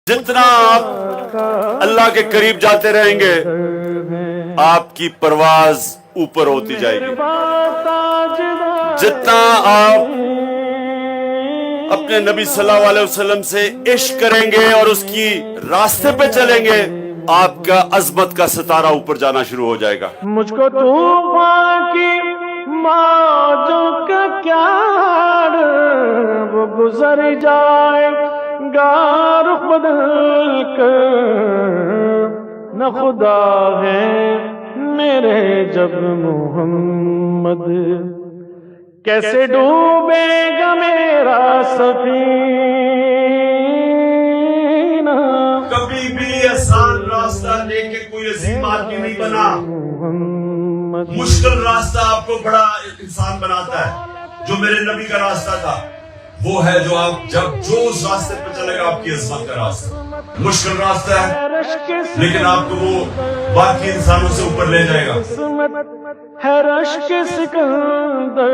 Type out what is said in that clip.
جتنا آپ اللہ کے قریب جاتے رہیں گے آپ کی پرواز اوپر ہوتی جائے گی. جتنا آپ اپنے نبی صلی اللہ علیہ وسلم سے عشق کریں گے اور اس کی راستے پہ چلیں گے آپ کا عظمت کا ستارہ اوپر جانا شروع ہو جائے گا. مجھ کو طوفان کی موجوں کا کیا وہ گزر جائے گا رخ بدل کر نہ خدا ہے میرے جب محمد کیسے ڈوبے گا میرا سفینہ. کبھی بھی آسان راستہ لے کے کوئی عظیم آدمی نہیں بنا. مشکل راستہ آپ کو بڑا انسان بناتا ہے. جو میرے نبی کا راستہ تھا وہ ہے جو آپ جو اس راستے پہ چلے گا آپ کی عظمت کا راستہ. مشکل راستہ ہے لیکن آپ کو وہ باقی انسانوں سے اوپر لے جائے گا. ہے رشک سکندر